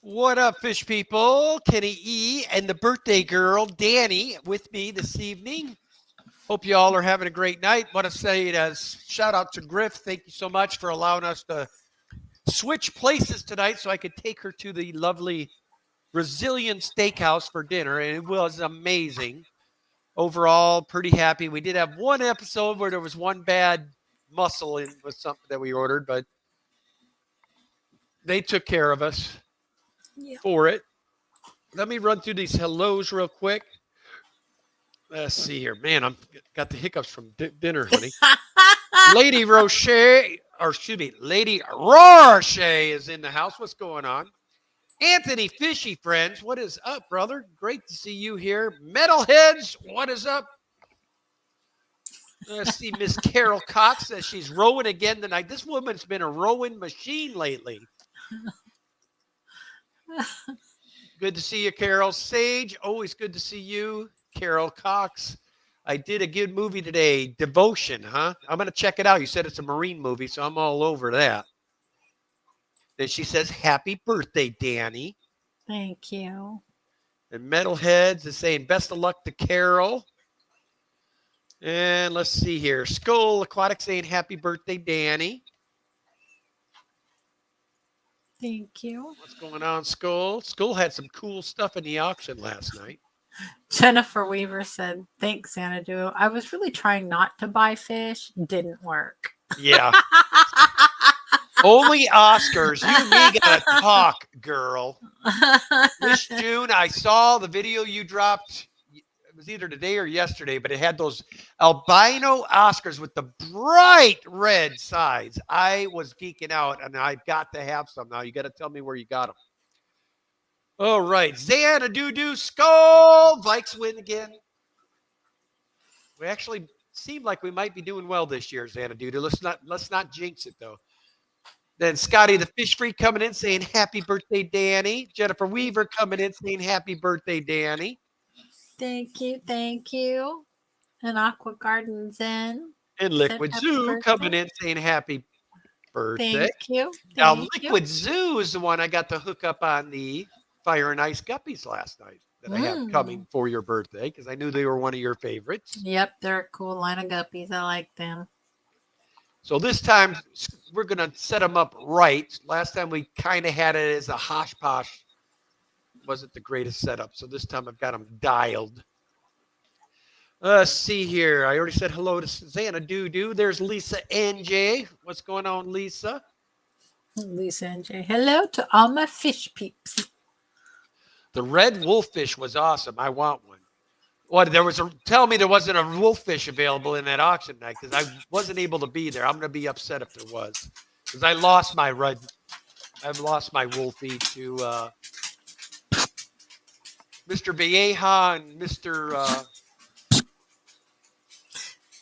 What up, fish people? Kenny E and the birthday girl, Danny, with me this evening. Hope you all are having a great night. Want to say it as shout out to Griff. Thank you so much for allowing us to switch places tonight so I could take her to the lovely Brazilian steakhouse for dinner. And it was amazing. Overall, pretty happy. We did have one episode where there was one bad mussel in with something that we ordered, but they took care of us Yeah. for it. Let me run through these hellos real quick. Let's see here. Man, I'm got the hiccups from dinner, honey. Lady Roche, or excuse me, Lady Roche is in the house. What's going on? Anthony Fishy friends, what is up, brother? Great to see you here. Metalheads, what is up? Let's see, Miss Carol Cox says she's rowing again tonight. This woman's been a rowing machine lately. Good to see you, Carol. Sage, always good to see you. Carol Cox. I did a good movie today, Devotion, huh? I'm going to check it out. You said it's a Marine movie, so I'm all over that. Then she says, happy birthday, Danny. Thank you. And Metalheads is saying, best of luck to Carol. And let's see here. Skull Aquatic saying, happy birthday, Danny. Thank you. What's going on, Skull? Skull had some cool stuff in the auction last night. Jennifer Weaver said, thanks, Xanadu. I was really trying not to buy fish. Didn't work. Yeah. Only Oscars. You and me gotta talk, girl. This June, I saw the video you dropped. It was either today or yesterday, but it had those albino Oscars with the bright red sides. I was geeking out, and I've got to have some now. You got to tell me where you got them. All right, Xanadu Skull. Vikes win again. We actually seem like we might be doing well this year, Xanadu. Let's not jinx it though. Then Scotty the Fish Freak coming in saying happy birthday, Danny. Jennifer Weaver coming in saying happy birthday, Danny. Thank you. Thank you. And Aqua Gardens in. And Liquid Zoo coming in saying happy birthday. Thank you. Now, Thank Liquid Zoo is the one I got to hook up on the Fire and Ice Guppies last night that I had coming for your birthday because I knew they were one of your favorites. Yep, they're a cool line of guppies. I like them. So this time we're going to set them up right. Last time we kind of had it as a hosh posh. Wasn't the greatest setup. So this time I've got them dialed. Let's see here. I already said hello to Xanadu. There's Lisa NJ. What's going on, Lisa? Lisa and Jay. Hello to all my fish peeps. The red wolffish was awesome. I want one. What tell me there wasn't a wolffish available in that auction night because I wasn't able to be there. I'm gonna be upset if there was. Because I've lost my wolfie to Mr. Vieja and Mr.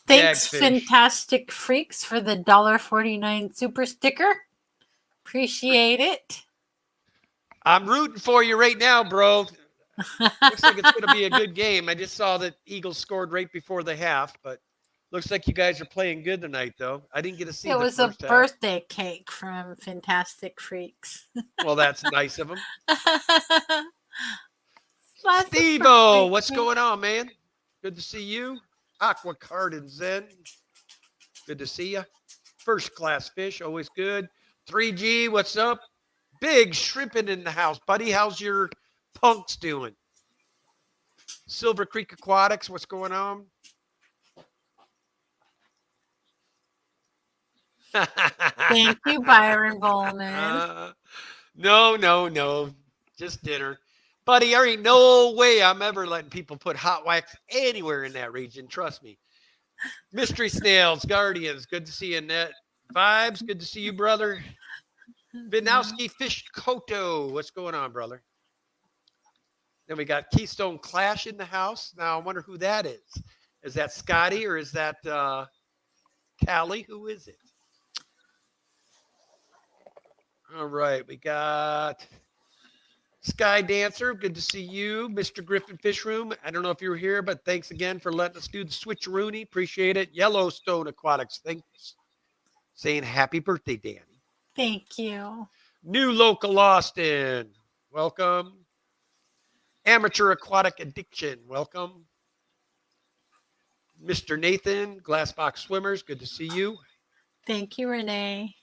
Thanks, Gagfish. Fantastic Freaks, for the $1.49 super sticker. Appreciate it. I'm rooting for you right now, bro. Looks like it's going to be a good game. I just saw that Eagles scored right before the half, but looks like you guys are playing good tonight, though. I didn't get to see it the was a first half. birthday cake from Fantastic Freaks. Well, that's nice of them. Lots of Steve-O, birthday what's cake. going on, man? Good to see you. Aqua Card and Zen. Good to see you. First class fish, always good. 3G, what's up? Big shrimping in the house. Buddy, how's your punks doing? Silver Creek Aquatics, what's going on? Thank you, Byron Bowman. No. Just dinner. Buddy, there ain't no way I'm ever letting people put hot wax anywhere in that region. Trust me. Mystery Snails, Guardians, good to see you, Annette. Vibes, good to see you, brother. Vinowski Fish Koto, what's going on, brother? Then we got Keystone Clash in the house. Now, I wonder who that is. Is that Scotty or is that Callie? Who is it? All right, we got Sky Dancer. Good to see you. Mr. Griffin Fish Room. I don't know if you were here, but thanks again for letting us do the switcheroony. Appreciate it. Yellowstone Aquatics. Thanks. Saying happy birthday, Danny. Thank you. New Local Austin. welcome. Amateur Aquatic Addiction, welcome. Mr. Nathan, Glassbox Swimmers, good to see you. Thank you, Renee.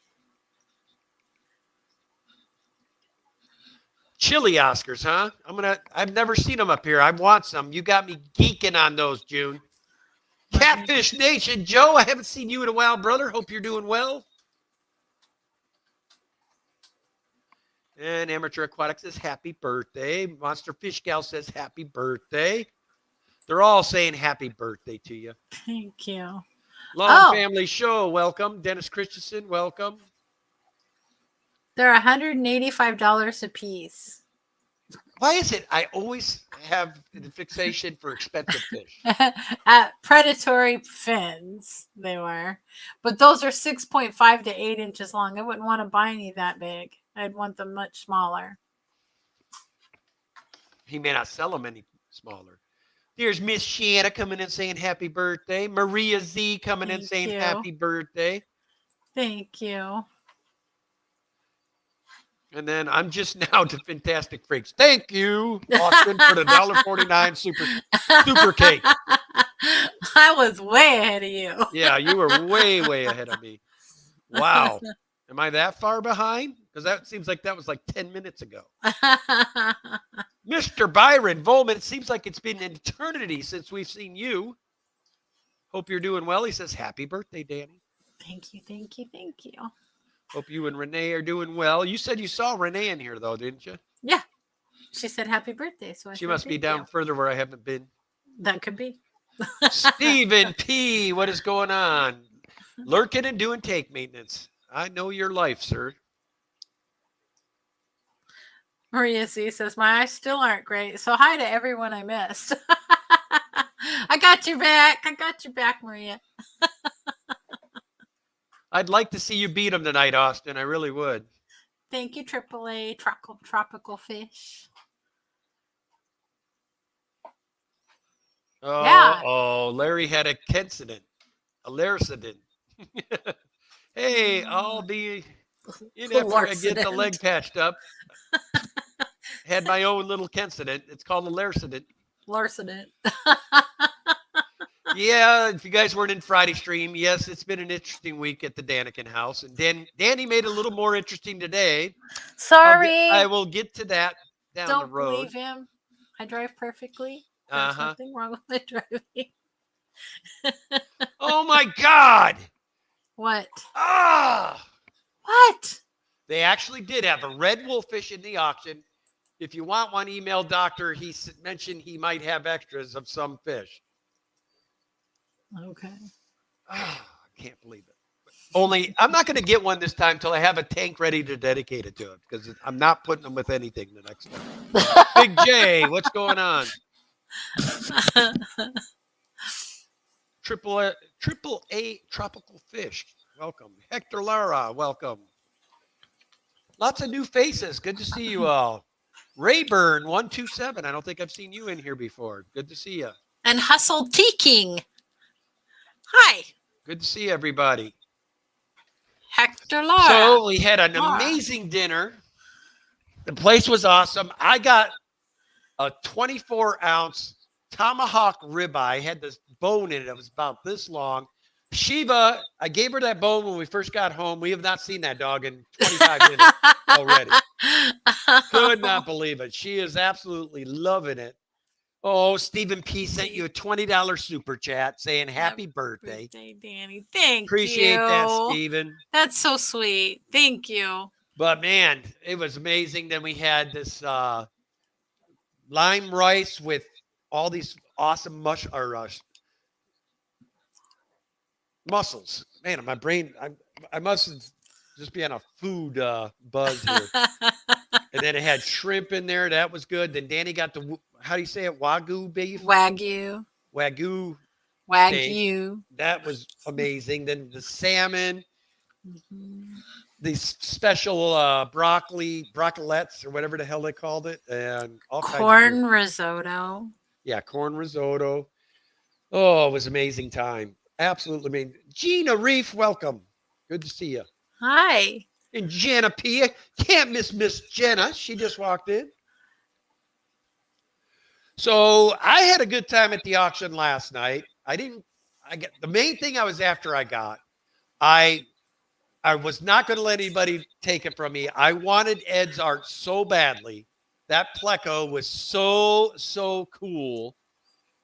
Chili Oscars, huh? I've never seen them up here. I want some. You got me geeking on those, June. Catfish Nation, Joe, I haven't seen you in a while, brother. Hope you're doing well. And Amateur Aquatics says happy birthday. Monster Fish Gal says happy birthday. They're all saying happy birthday to you. Thank you. Long Family Show, welcome. Dennis Christensen, welcome. They're $185 a piece. Why is it I always have the fixation for expensive fish? At predatory fins, they were. But those are 6.5 to 8 inches long. I wouldn't want to buy any that big. I'd want them much smaller. He may not sell them any smaller. There's Miss Shanna coming in saying happy birthday. Maria Z coming in saying happy birthday. Thank you. And then I'm just now to Fantastic Freaks. Thank you, Austin, for the $1.49 super cake. I was way ahead of you. Yeah, you were way ahead of me. Wow. Am I that far behind? Because that seems like that was like 10 minutes ago. Mr. Byron Volman, it seems like it's been an eternity since we've seen you. Hope you're doing well. He says, happy birthday, Danny. Thank you, thank you, thank you. Hope you and Renee are doing well. You said you saw Renee in here, though, didn't you? Yeah. She said happy birthday. So she must be down further where I haven't been. That could be. Stephen P., what is going on? Lurking and doing tank maintenance. I know your life, sir. Maria Z says, my eyes still aren't great. So hi to everyone I missed. I got your back. I got your back, Maria. I'd like to see you beat them tonight, Austin. I really would. Thank you, AAA Tropical Fish. Oh, yeah. Oh, Larry had a Kensident, a Larcident. Hey, I'll be in after I get the leg patched up. Had my own little Kensident. It's called a Larcident. Larcident. Yeah, if you guys weren't in Friday stream, yes, it's been an interesting week at the Daniken house. And Danny made it a little more interesting today. Sorry. I will get to that down the road. Don't believe him. I drive perfectly. There's nothing wrong with my driving. Oh, my God. What? Ah. What? They actually did have a red wolffish in the auction. If you want one, email Doctor. He mentioned he might have extras of some fish. Okay. Oh, I can't believe it. Only I'm not going to get one this time until I have a tank ready to dedicate it to it because I'm not putting them with anything the next time. Big J, what's going on? Triple A Tropical Fish, welcome. Hector Lara, welcome. Lots of new faces. Good to see you all. Rayburn 127. I don't think I've seen you in here before. Good to see you. And Hustle T King. Hi. Good to see everybody. Hector Lara. So we had an amazing dinner. The place was awesome. I got a 24-ounce tomahawk ribeye. Had this bone in it. It was about this long. Shiva, I gave her that bone when we first got home. We have not seen that dog in 25 minutes already. Could not believe it. She is absolutely loving it. Oh, Stephen P. sent you a $20 super chat saying happy birthday. Danny. Thank you. Appreciate that, Stephen. That's so sweet. Thank you. But, man, it was amazing. Then we had this lime rice with all these awesome mussels. Man, my brain, I must just be on a food buzz here. And then it had shrimp in there. That was good. Then Danny got the, how do you say it? Wagyu beef? Wagyu. Steak. That was amazing. Then the salmon, these special broccolinettes or whatever the hell they called it. And all corn risotto. Yeah, corn risotto. Oh, it was an amazing time. Absolutely amazing. Gina Reef, welcome. Good to see you. Hi. And Jenna P. Can't miss Miss Jenna. She just walked in. So I had a good time at the auction last night. The main thing I was after I was not going to let anybody take it from me. I wanted Ed's art so badly. That Pleco was so cool.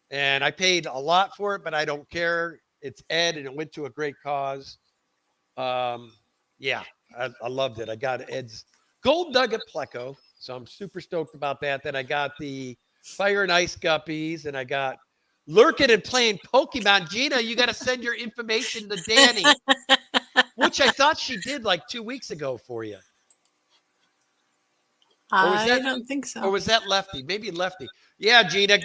And I paid a lot for it, but I don't care. It's Ed and it went to a great cause. Yeah, I loved it. I got Ed's Gold Nugget Pleco. So I'm super stoked about that. Then I got the Fire and Ice Guppies, and I got lurking and playing Pokemon. Gina, you got to send your information to Danny, which I thought she did like 2 weeks ago for you. I don't think so. Or was that Lefty? Maybe Lefty. Yeah, Gina,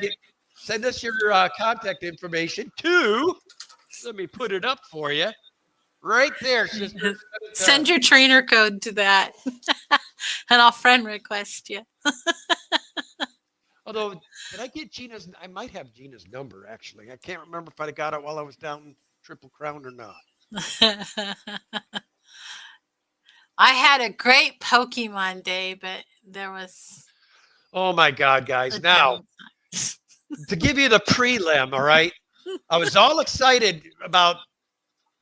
send us your contact information to, let me put it up for you. Right there, sister. Send your trainer code to that, and I'll friend request you. Although, did I get Gina's? I might have Gina's number, actually. I can't remember if I got it while I was down in Triple Crown or not. I had a great Pokemon day, but there was... Oh, my God, guys. Now, to give you the prelim, all right? I was all excited about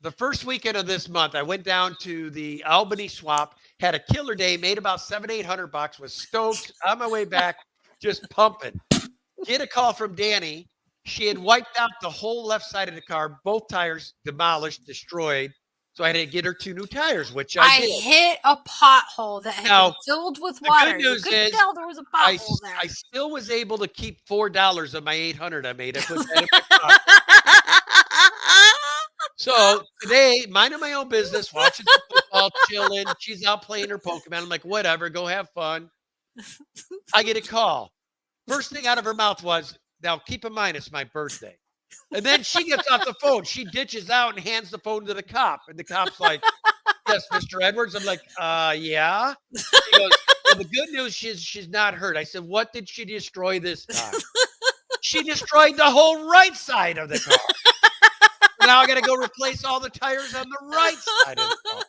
the first weekend of this month. I went down to the Albany Swap, had a killer day, made about $700-800, was stoked on my way back, just pumping. Get a call from Danny. She had wiped out the whole left side of the car, both tires demolished, destroyed. So I had to get her 2 new tires, which I did. Hit a pothole that had been filled with water. The good news is, tell there was a pothole there. I still was able to keep $4 of my $800 I made. I put that in my pocket. So today, minding my own business, watching some football, chilling. She's out playing her Pokemon. I'm like, whatever, go have fun. I get a call. First thing out of her mouth was, now keep in mind, it's my birthday. And then she gets off the phone. She ditches out and hands the phone to the cop. And the cop's like, yes, Mr. Edwards. I'm like, yeah. He goes, well, the good news is she's not hurt. I said, what did she destroy this time? She destroyed the whole right side of the car. Now I got to go replace all the tires on the right side of the car.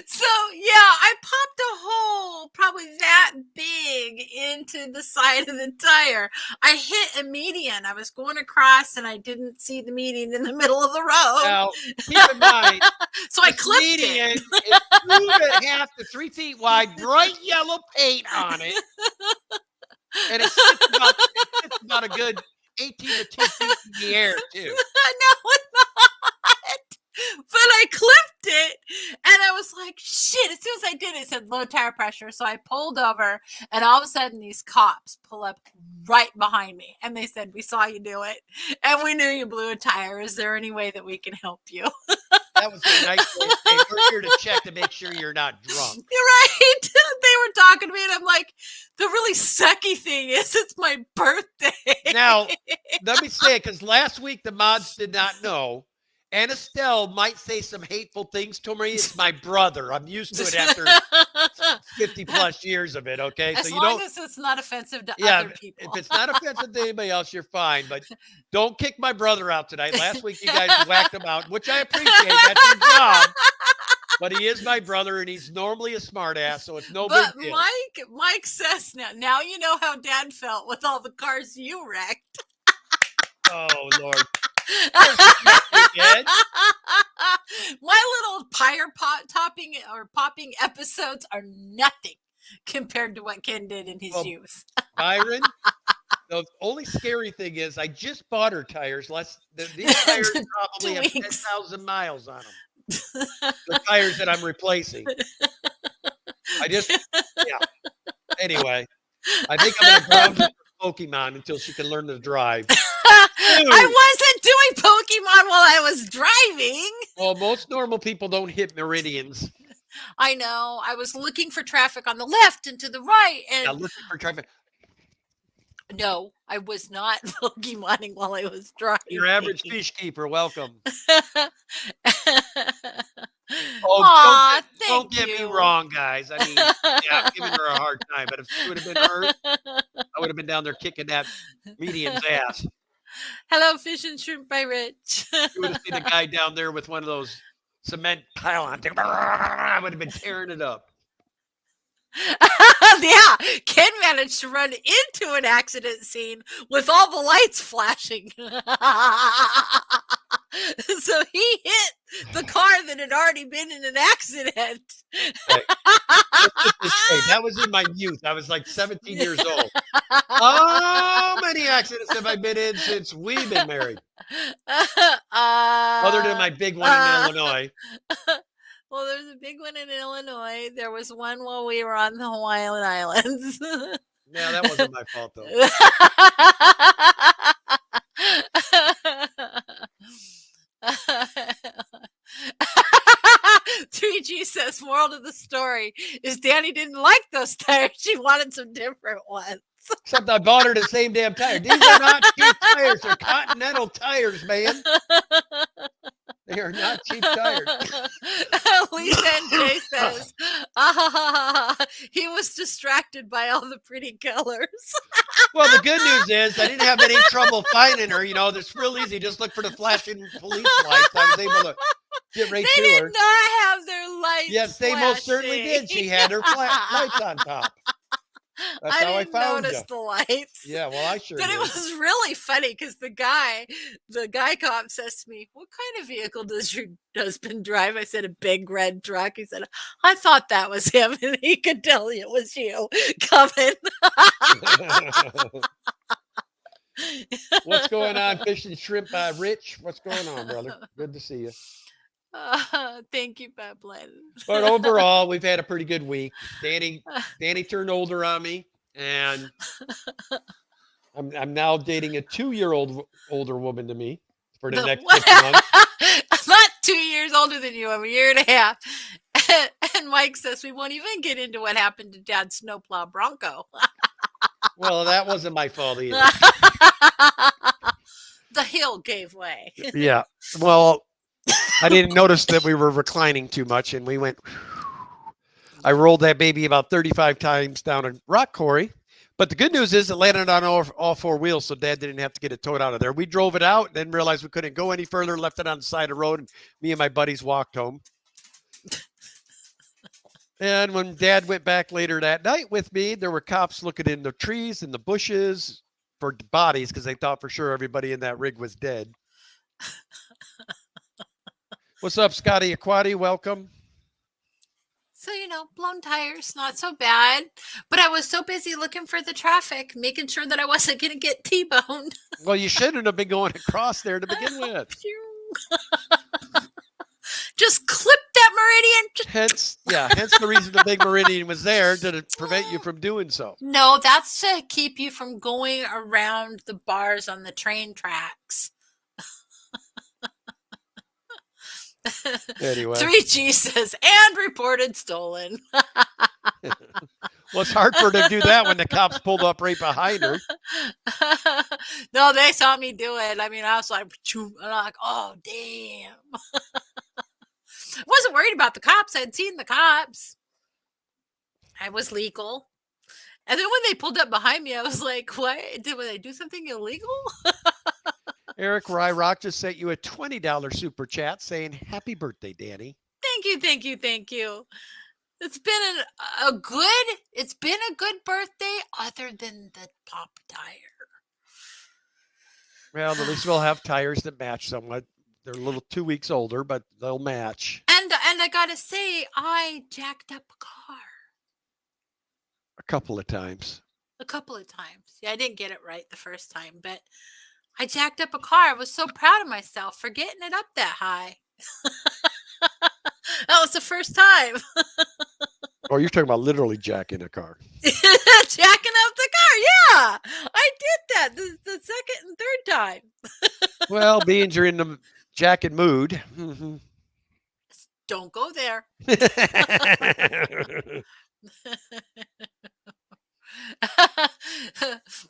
So, yeah, I popped a hole probably that big into the side of the tire. I hit a median. I was going across and I didn't see the median in the middle of the road. Now, keep in mind, so I clipped median it. is 2.5 to 3 feet wide, bright yellow paint on it. And it sits about a good 18 to 2 feet in the air, too. No, it's not. But I clipped it and I was like, shit. As soon as I did it, it said low tire pressure. So I pulled over and all of a sudden these cops pull up right behind me. And they said, we saw you do it. And we knew you blew a tire. Is there any way that we can help you? That was a nice way. Hey, we're here to check to make sure you're not drunk. You're right. They were talking to me and I'm like, the really sucky thing is it's my birthday. Now, let me say it, because last week the mods did not know. And Estelle might say some hateful things to me. It's my brother. I'm used to it after 50 plus years of it. Okay. As long as it's not offensive to other people. If it's not offensive to anybody else, you're fine. But don't kick my brother out tonight. Last week you guys whacked him out, which I appreciate. That's your job. But he is my brother, and he's normally a smart ass, so it's no big deal. Mike says now you know how Dad felt with all the cars you wrecked. Oh, Lord. My little popping episodes are nothing compared to what Ken did in his youth. Byron, the only scary thing is I just bought her tires. These tires probably have 10,000 miles on them. The tires that I'm replacing. Anyway, I think I'm going to ground her for Pokemon until she can learn to drive. I wasn't doing Pokemon while I was driving. Well, most normal people don't hit meridians. I know. I was looking for traffic on the left and to the right. And now looking for traffic. No, I was not Pokemoning while I was driving. Your average fish keeper, welcome. Don't get me wrong, guys. I mean, I'm giving her a hard time, but if she would have been hurt, I would have been down there kicking that median's ass. Hello, Fish and Shrimp by Rich. You would have seen a guy down there with one of those cement pylons. I would have been tearing it up. Yeah, Ken managed to run into an accident scene with all the lights flashing. So he hit the car that had already been in an accident. Okay, let's put this straight. That was in my youth. I was like 17 years old. How many accidents have I been in since we've been married? Other than my big one in Illinois. Well, there's a big one in Illinois. There was one while we were on the Hawaiian Islands. Yeah, that wasn't my fault though. 3G says, moral of the story is Danny didn't like those tires. She wanted some different ones. Except I bought her the same damn tire. These are not cheap tires. They're Continental tires, man. They are not cheap tires. Lisa and Jay says, he was distracted by all the pretty colors. Well, the good news is I didn't have any trouble finding her. You know, it's real easy. Just look for the flashing police lights. I was able to get right They to did her. not have their lights. Yes, they most certainly flashing. did. She had her lights on top. That's how I didn't found notice you. the lights. Yeah, well, I sure But did. it was really funny because the guy cop says to me, "What kind of vehicle does your husband drive?" I said, "A big red truck." He said, "I thought that was him," and he could tell it was you coming. What's going on, Fish and Shrimp? Rich, what's going on, brother? Good to see you. Thank you, Peplin. But overall, we've had a pretty good week. Danny turned older on me, and I'm now dating a 2-year-old older woman to me for the next 6 months. I'm not 2 years older than you. I'm a year and a half. And Mike says we won't even get into what happened to Dad's snowplow Bronco. Well, that wasn't my fault either. The hill gave way. Yeah. Well, I didn't notice that we were reclining too much, and we went. I rolled that baby about 35 times down a rock quarry. But the good news is it landed on all 4 wheels, so Dad didn't have to get it towed out of there. We drove it out, then realized we couldn't go any further, left it on the side of the road, and me and my buddies walked home. And when Dad went back later that night with me, there were cops looking in the trees and the bushes for bodies because they thought for sure everybody in that rig was dead. What's up, Scotty Aquati? Welcome. So, blown tires, not so bad. But I was so busy looking for the traffic, making sure that I wasn't going to get T-boned. Well, you shouldn't have been going across there to begin with. Just clip that meridian. Hence the reason the big meridian was there to prevent you from doing so. No, that's to keep you from going around the bars on the train tracks. Anyway. 3G says, and reported stolen. Well, it's hard for her to do that when the cops pulled up right behind her. No, they saw me do it. I mean, I was like, and I'm like, oh, damn. I wasn't worried about the cops. I'd seen the cops. I was legal. And then when they pulled up behind me, I was like, what? Did they do something illegal? Eric Ryrock just sent you a $20 super chat saying, happy birthday, Danny. Thank you, thank you, thank you. It's been a good birthday other than the pop tire. Well, at least we'll have tires that match somewhat. They're a little 2 weeks older, but they'll match. And I gotta say, I jacked up a car. A couple of times. Yeah, I didn't get it right the first time, but I jacked up a car. I was so proud of myself for getting it up that high. That was the first time. Oh, you're talking about literally jacking a car. Jacking up the car. Yeah, I did that the second and third time. Well, being you're in the jacking mood. Mm-hmm. Don't go there.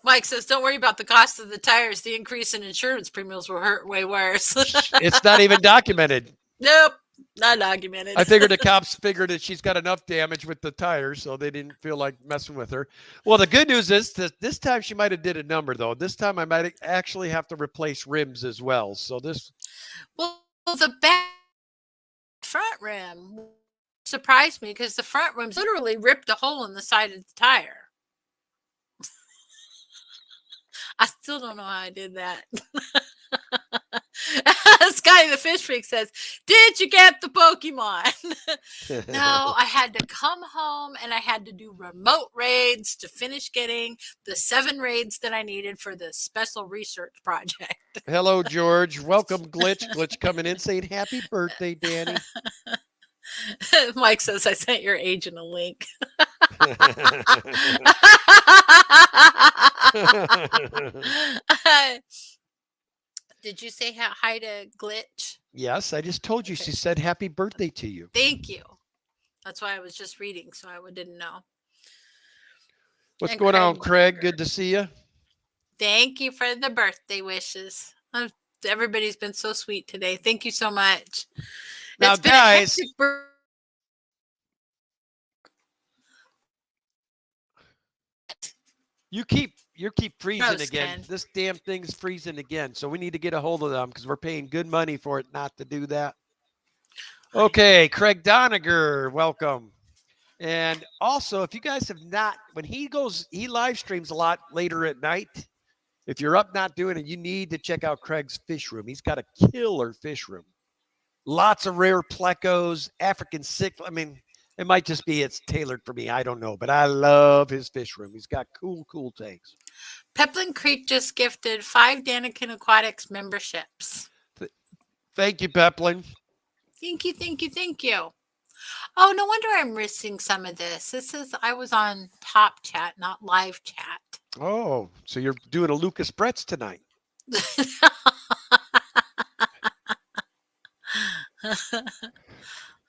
Mike says, don't worry about the cost of the tires. The increase in insurance premiums will hurt way worse. It's not even documented. Nope, not documented. I figured the cops figured that she's got enough damage with the tires, so they didn't feel like messing with her. Well, the good news is that this time she might have did a number, though. This time I might actually have to replace rims as well. So this... Well, the back front rim surprised me because the front rims literally ripped a hole in the side of the tire. I still don't know how I did that. Scotty the Fish Freak says, "Did you get the Pokemon?" No, I had to come home and I had to do remote raids to finish getting the 7 raids that I needed for this special research project. Hello, George. Welcome, Glitch. Glitch coming in saying happy birthday, Danny. Mike says, "I sent your agent a link." Did you say hi to Glitch? Yes, I just told you. She said happy birthday to you. Thank you. That's why I was just reading, so I didn't know. What's And going on, Craig Craig? Good to see you. Thank you for the birthday wishes. Everybody's been so sweet today. Thank you so much. Now, It's been guys, a hectic you keep freezing Gross, again. Ken. This damn thing's freezing again. So we need to get a hold of them because we're paying good money for it not to do that. Okay, Craig Doniger, welcome. And also, if you guys have not, when he live streams a lot later at night. If you're up not doing it, you need to check out Craig's fish room. He's got a killer fish room. Lots of rare plecos, African cichlid. I mean, it might just be it's tailored for me. I don't know, but I love his fish room. He's got cool tanks. Peplin Creek just gifted 5 Daniken Aquatics memberships. Thank you, Peplin. Thank you, thank you, thank you. Oh, no wonder I'm missing some of this. I was on Top Chat, not Live Chat. Oh, so you're doing a Lucas Bretz tonight. I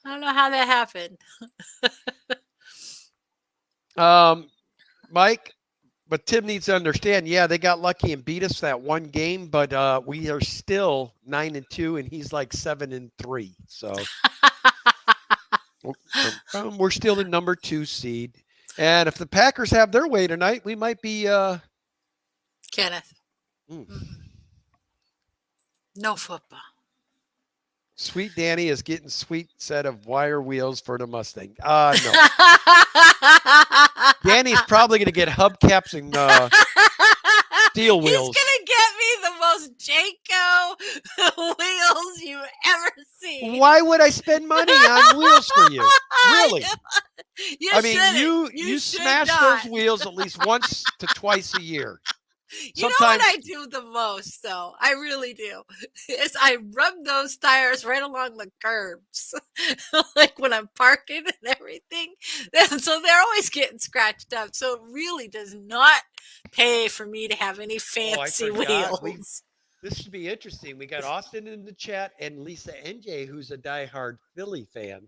don't know how that happened. Mike, but Tim needs to understand, yeah, they got lucky and beat us that one game, but we are still 9-2 and he's like 7-3. So we're still the number 2 seed. And if the Packers have their way tonight, we might be Kenneth. No football. Sweet Danny is getting sweet set of wire wheels for the Mustang. No. Danny's probably going to get hubcaps and steel wheels. He's going to get me the most Jayco wheels you've ever seen. Why would I spend money on wheels for you? Really? I mean, you smash those wheels at least once to twice a year. You know what I do the most, though? I really do. Is I rub those tires right along the curbs, like when I'm parking and everything. So they're always getting scratched up. So it really does not pay for me to have any fancy wheels. This should be interesting. We got Austin in the chat and Lisa NJ, who's a diehard Philly fan.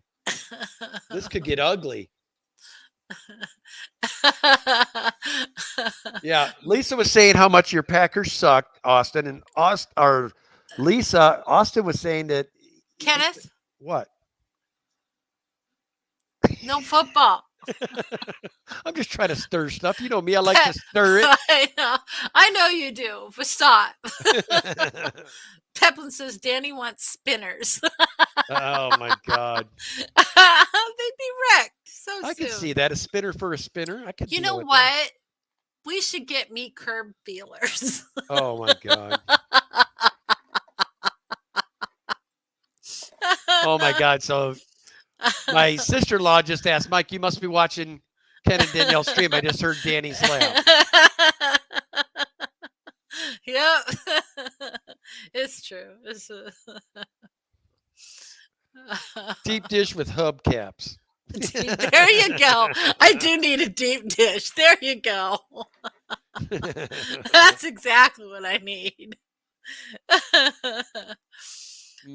This could get ugly. Yeah, Lisa was saying how much your Packers sucked, Austin, and Austin was saying that Kenneth, what? No football. I'm just trying to stir stuff. You know me, I like to stir it. I know you do, but stop. Peplin says Danny wants spinners. Oh my God. They'd be wrecked so soon. I can see that. A spinner for a spinner. I can. You know what? We should get meat curb feelers. Oh my God. Oh my God. So my sister-in-law just asked, Mike, you must be watching Ken and Danielle's stream. I just heard Danny's laugh. Yep. It's true. Deep dish with hubcaps. There you go. I do need a deep dish. There you go. That's exactly what I need.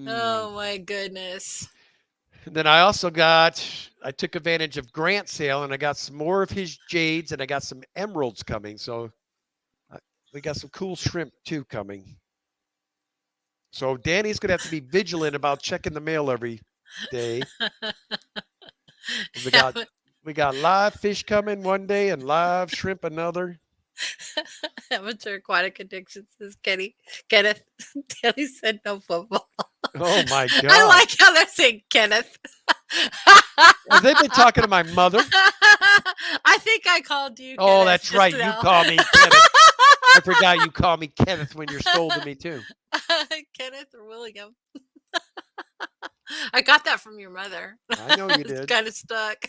Oh my goodness. And then I also I took advantage of Grant's sale and I got some more of his jades and I got some emeralds coming. So we got some cool shrimp too coming. So Danny's going to have to be vigilant about checking the mail every day. We got live fish coming one day and live shrimp another. Amateur Aquatic Addictions says Kenneth. Danny said no football. Oh my God. I like how they're saying Kenneth. Have they been talking to my mother? I think I called you. Oh, Kenneth, that's just right. You now. call me Kenneth. I forgot you call me Kenneth when you're scolding me too. Kenneth or William. I got that from your mother. I know you It's did. kind of stuck.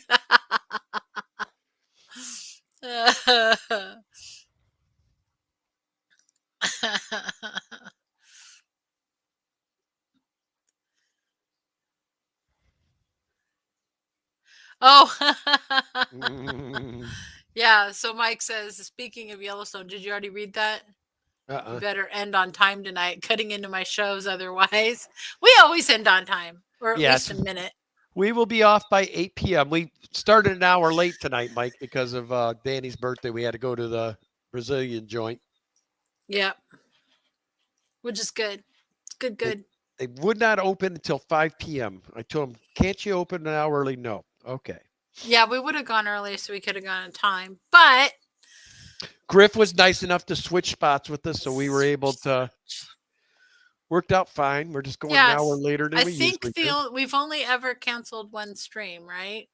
Oh, Mm, yeah. So Mike says, speaking of Yellowstone, did you already read that? You uh-uh. better end on time tonight, cutting into my shows otherwise. We always end on time, or at least Yes, a minute. we will be off by 8 p.m. We started an hour late tonight, Mike, because of Danny's birthday. We had to go to the Brazilian joint. Yep. Which is good. It's good, They, good. they would not open until 5 p.m. I told them, can't you open an hour early? No. Okay. Yeah, we would have gone early so we could have gone on time. But Griff was nice enough to switch spots with us, so we were able to. Worked out fine. We're just going an hour yes, later than I we think usually do. we've only ever canceled one stream, right?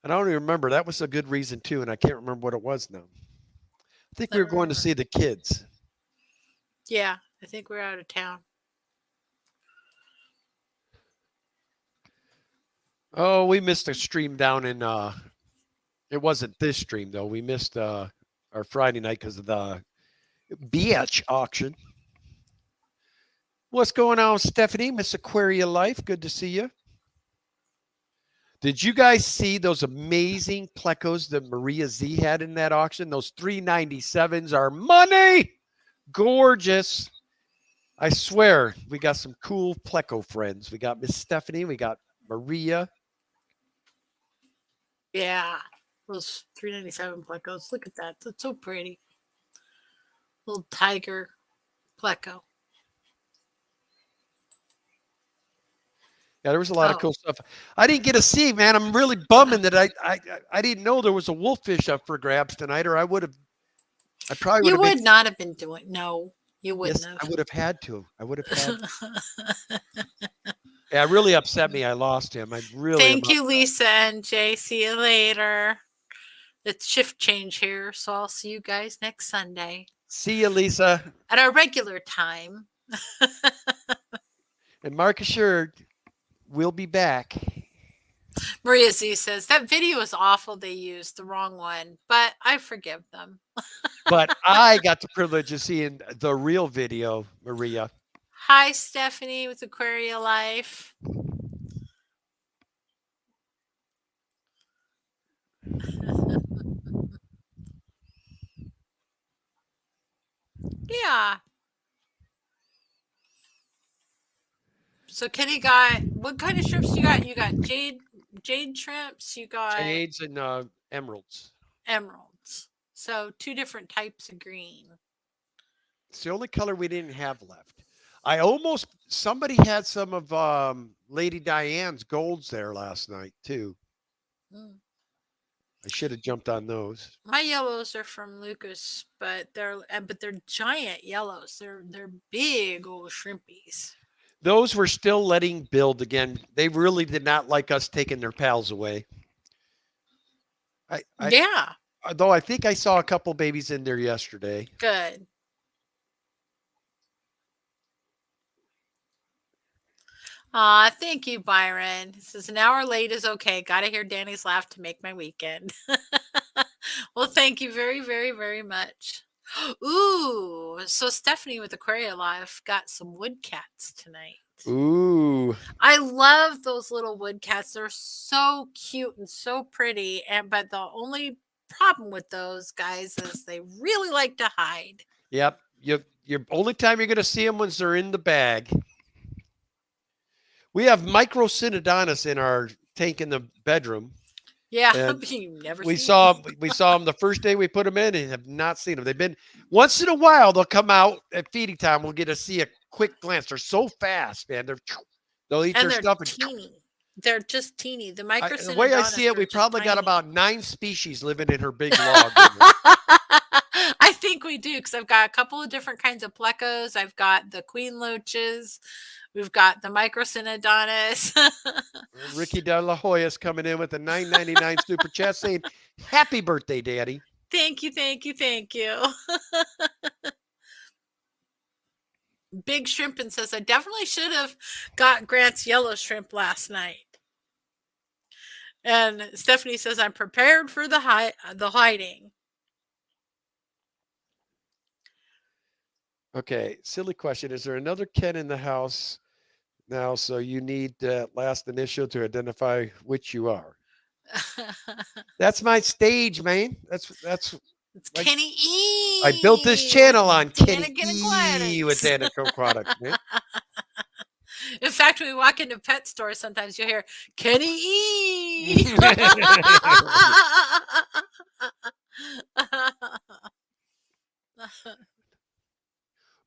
And I don't even remember. That was a good reason too, and I can't remember what it was now. I think I we were don't going to remember. see the kids. Yeah, I think we're out of town. Oh, we missed a stream down in it wasn't this stream though. We missed our Friday night because of the beach auction. What's going on, Stephanie? Miss Aquaria Life. Good to see you. Did you guys see those amazing plecos that Maria Z had in that auction? Those 397s are money. Gorgeous. I swear, we got some cool pleco friends. We got Miss Stephanie. We got Maria. Yeah, those 397 plecos. Look at that. That's so pretty. Little tiger pleco. Yeah, there was a lot of Oh, cool stuff. I didn't get to see, man. I'm really bumming that I didn't know there was a wolffish up for grabs tonight, or I would have. I probably would you have been. would not have been doing. No, you wouldn't Yes, I have. would have had to. I would have had. Yeah, it really upset me. I lost him. I really am Thank you, upset. Lisa and Jay. See you later. It's shift change here, so I'll see you guys next Sunday See you, Lisa. at our regular time. And Mark assured, we'll be back. Maria Z says that video is awful. They used the wrong one, but I forgive them. But I got the privilege of seeing the real video, Maria. Hi, Stephanie with Aquaria Life. Yeah. So Kenny got what kind of shrimps you got? You got jade shrimps. You got Jades and emeralds. emeralds. So two different types of green. It's the only color we didn't have left. I almost somebody had some of Lady Diane's golds there last night too. Mm. I should have jumped on those. My yellows are from Lucas, but they're giant yellows. They're big old shrimpies. Those were still letting build again. They really did not like us taking their pals away. Yeah, Though I think I saw a couple babies in there yesterday. good. Thank you, Byron. This is an hour late is okay. Gotta hear Danny's laugh to make my weekend. Well, thank you very, very, very much. Ooh, so Stephanie with Aquaria Life got some wood cats tonight. Ooh. I love those little wood cats. They're so cute and so pretty. But the only problem with those guys is they really like to hide. Yep. Your only time you're going to see them once they're in the bag. We have Microcynodontis in our tank in the bedroom. Yeah, And you never we see saw them the first day we put them in and have not seen them. They've been once in a while they'll come out at feeding time. We'll get to see a quick glance. They're so fast, man. They'll eat and their they're stuff and teeny. They're just teeny. The the way I see it, we probably got tiny. about 9 species living in her big log. I think we do because I've got a couple of different kinds of plecos. I've got the queen loaches. We've got the Microsynodontis. Ricky De La Hoya's coming in with a $9.99 super chat saying, "Happy birthday, Daddy." Thank you, thank you, thank you. Big Shrimpin says, I definitely should have got Grant's yellow shrimp last night. And Stephanie says, I'm prepared for the hiding. Okay, silly question. Is there another Ken in the house now? So you need that last initial to identify which you are. That's my stage, man. That's It's like, Kenny E. I built this channel on Kenny Danica E with Danica products, man. In fact, when we walk into pet stores, sometimes you'll hear Kenny E.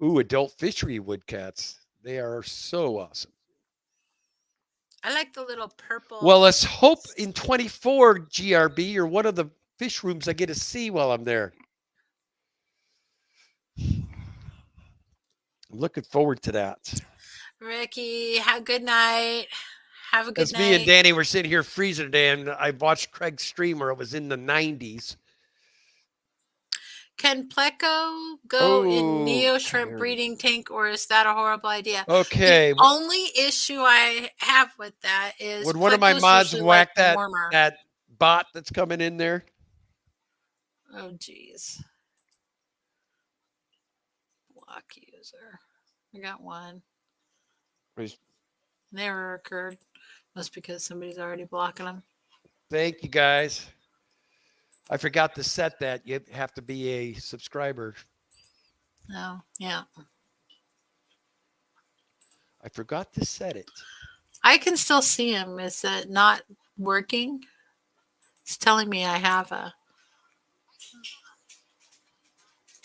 Ooh, adult fishery woodcats. They are so awesome. I like the little purple. Well, let's hope in 24 GRB or one of the fish rooms I get to see while I'm there. I'm looking forward to that. Ricky, have a good night. Have a good As night. me and Danny were sitting here freezing today, and I watched Craig's stream where it was in the 90s. Can Pleco go in Neo Shrimp breeding tank, or is that a horrible idea? Okay. The only issue I have with that is would one of my Pleco's mods usually whack like that warmer. that bot that's coming in there? Oh, geez. Block user. I got one. Never occurred. Must because somebody's already blocking them. Thank you, guys. I forgot to set that. You have to be a subscriber. Oh, yeah. I forgot to set it. I can still see him. Is it not working? It's telling me I have a...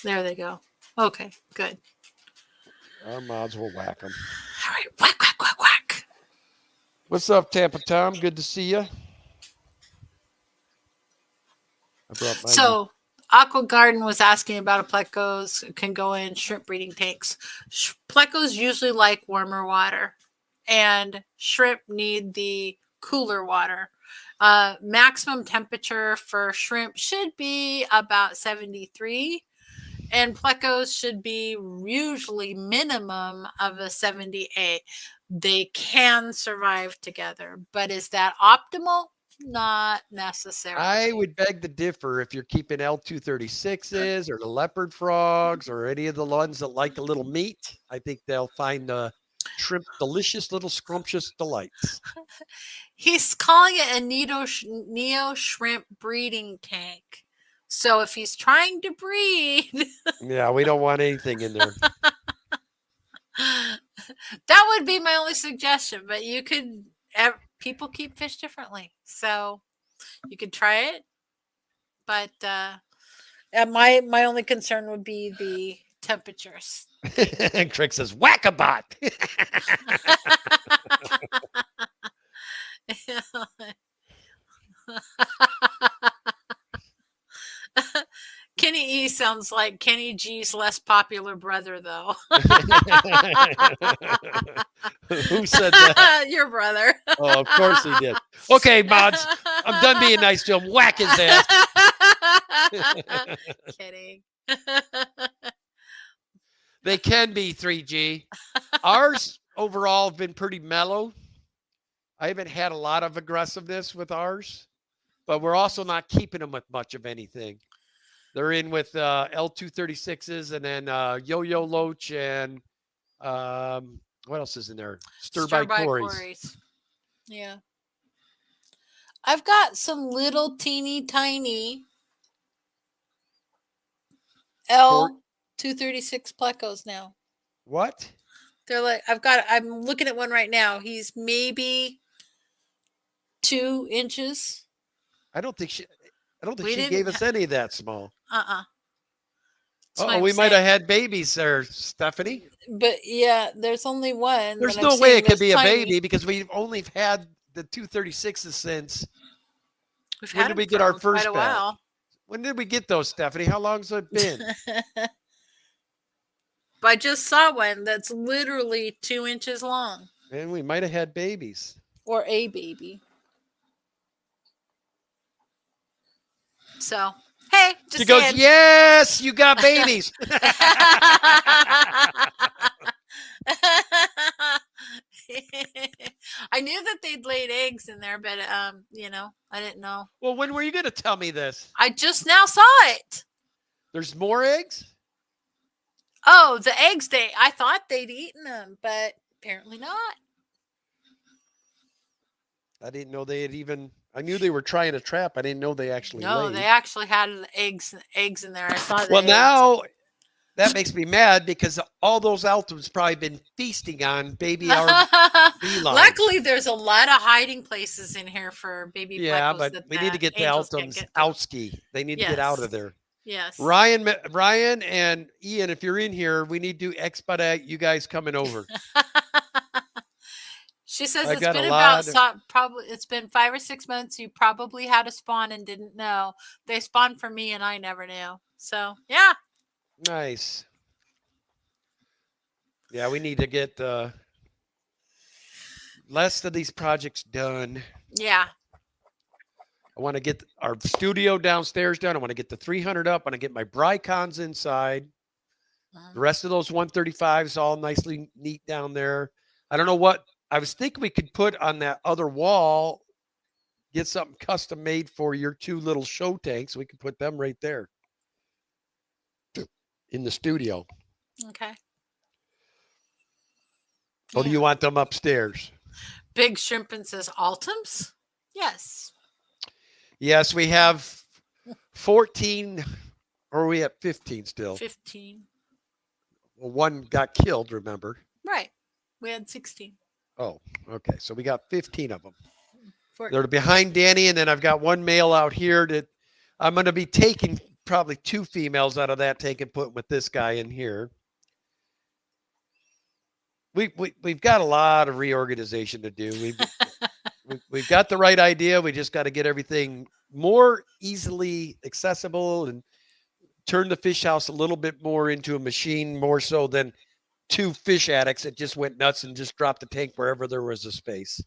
There they go. Okay, good. Our mods will whack them. All right, whack, whack, whack, whack. What's up, Tampa Tom? Good to see you. So, Aqua Garden was asking about a Plecos can go in shrimp breeding tanks. Plecos usually like warmer water, and shrimp need the cooler water. Maximum temperature for shrimp should be about 73, and Plecos should be usually minimum of a 78. They can survive together, but is that optimal? Not necessarily. I would beg to differ if you're keeping L236s or the leopard frogs or any of the ones that like a little meat. I think they'll find the shrimp delicious little scrumptious delights. He's calling it a Neo Shrimp breeding tank. So if he's trying to breed... Yeah, we don't want anything in there. That would be my only suggestion, but you could... People keep fish differently, so you could try it. But my only concern would be the temperatures. And Craig says, "Whack a bot." Kenny E sounds like Kenny G's less popular brother, though. Who said that? Your brother. Oh, of course he did. Okay, mods, I'm done being nice to him. Whack his ass. Kidding. They can be 3G. Ours overall have been pretty mellow. I haven't had a lot of aggressiveness with ours, but we're also not keeping them with much of anything. They're in with L236s and then Yo-Yo Loach and what else is in there? Stir-by Corys. Yeah. I've got some little teeny tiny L236 plecos now. What? They're like, I'm looking at one right now. He's maybe 2 inches. I don't think she gave us any of that small. Oh, we might have had babies there, Stephanie. But yeah, there's only one. There's no way it could be a baby because we've only had the 236s since. When did we get our first batch? When did we get those, Stephanie? How long has it been? I just saw one that's literally 2 inches long, And we might have had babies. or a baby. So, hey, just She goes, saying. yes, you got babies. I knew that they'd laid eggs in there, but you know, I didn't know. Well, when were you going to tell me this? I just now saw it. There's more eggs? Oh, the eggs, I thought they'd eaten them, but apparently not. I didn't know they had even. I knew they were trying to trap. I didn't know they actually No, laid. they actually had eggs in there. I saw the Well, eggs. now that makes me mad because all those Altums probably been feasting on baby beeline. Luckily, there's a lot of hiding places in here for baby Yeah, pleccos but that we need to get the angels can't Altums get to. outski. They need to get out Yes. of there. Yes. Ryan and Ian, if you're in here, we need to expedite you guys coming over. She says I it's got a been lot probably it's been 5 or 6 months. You probably had a spawn and didn't know. They spawned for me and I never knew. So yeah. Nice. Yeah, we need to get less of these projects done. Yeah. I want to get our studio downstairs done. I want to get the 300 up. I want to get my Brycons inside. The rest of those 135s all nicely neat down there. I don't know what I was thinking we could put on that other wall. Get something custom made for your 2 little show tanks. We can put them right there in the studio. Okay. Or do you want them upstairs? Big Shrimpin says Altums? Yes. Yes, we have 14, or are we at 15 still? 15. Well, one got killed, remember? Right. We had 16. Oh, okay. So we got 15 of them. 14. They're behind Danny, and then I've got one male out here that I'm going to be taking probably 2 females out of that tank and putting with this guy in here. We've got a lot of reorganization to do. We've got the right idea. We just got to get everything more easily accessible and turn the fish house a little bit more into a machine, more so than 2 fish addicts that just went nuts and just dropped the tank wherever there was a space.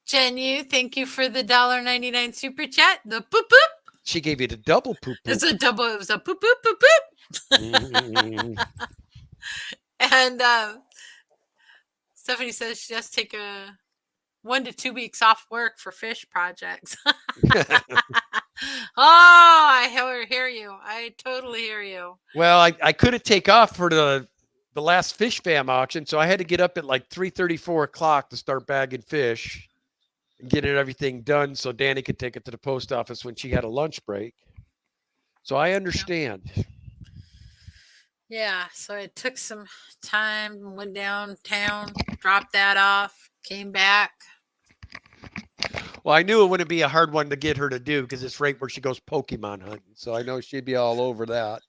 Jen, thank you for the $1.99 super chat. The poop poop. She gave you the double poop. It's a double. It was a poop poop poop poop. And Stephanie says she has to take 1 to 2 weeks off work for fish projects. Oh, I hear you. I totally hear you. Well, I couldn't take off for the last fish fam auction, so I had to get up at like 3:30, 4 o'clock to start bagging fish and getting everything done so Danny could take it to the post office when she had a lunch break. So I understand. Yeah, so I took some time, went downtown, dropped that off, came back. Well, I knew it wouldn't be a hard one to get her to do because it's right where she goes Pokemon hunting. So I know she'd be all over that.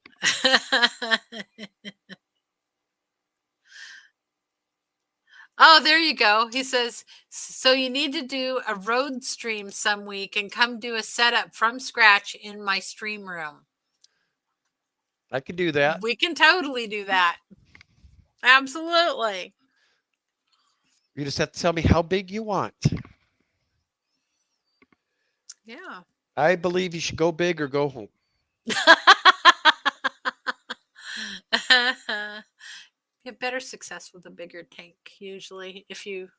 Oh, there you go. He says, so you need to do a road stream some week and come do a setup from scratch in my stream room. I could do that. We can totally do that. Absolutely. You just have to tell me how big you want. Yeah. I believe you should go big or go home. You have better success with a bigger tank usually if you